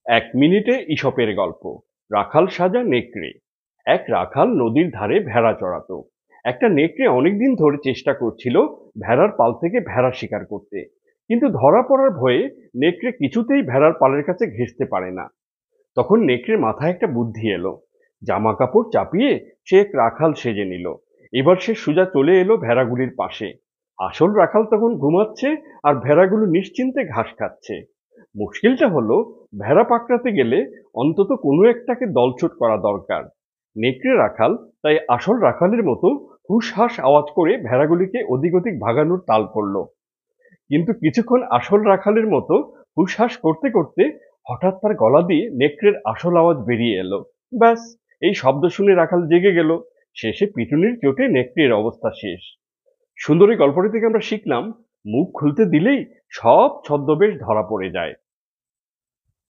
এক মিনিটে ঈশপের গল্প। রাখাল সাজা নেকড়ে। এক রাখাল নদীর ধারে ভেড়া চড়াতো। একটা নেকড়ে অনেকদিন ধরে চেষ্টা করছিল ভেড়ার পাল থেকে ভেড়া শিকার করতে, কিন্তু ধরা পড়ার ভয়ে নেকড়ে কিছুতেই ভেড়ার পালের কাছে ঘেঁষতে পারে না। তখন নেকড়ের মাথায় একটা বুদ্ধি এলো। জামা কাপড় চাপিয়ে সে এক রাখাল সেজে নিল। এবার সে সোজা চলে এলো ভেড়াগুলির পাশে। আসল রাখাল তখন ঘুমাচ্ছে, আর ভেড়াগুলো নিশ্চিন্তে ঘাস খাচ্ছে। মুশকিলটা হলো, ভেড়া পাকড়াতে গেলে অন্তত কোনো একটাকে দলছুট করা দরকার। নেকড়ে রাখাল তাই আসল রাখালের মতো হুঁশহাস আওয়াজ করে ভেড়াগুলিকে ওদিক ওদিক ভাগানোর তাল করলো। কিন্তু কিছুক্ষণ আসল রাখালের মতো হুঁশহাস করতে করতে হঠাৎ তার গলা দিয়ে নেকড়ের আসল আওয়াজ বেরিয়ে এলো। ব্যাস, এই শব্দ শুনে রাখাল জেগে গেল। শেষে পিটুনির চোটে নেকড়ের অবস্থা শেষ। সুন্দর এই গল্পটি থেকে আমরা শিখলাম, মুখ খুলতে দিলেই সব ছদ্মবেশ ধরা পড়ে যায়।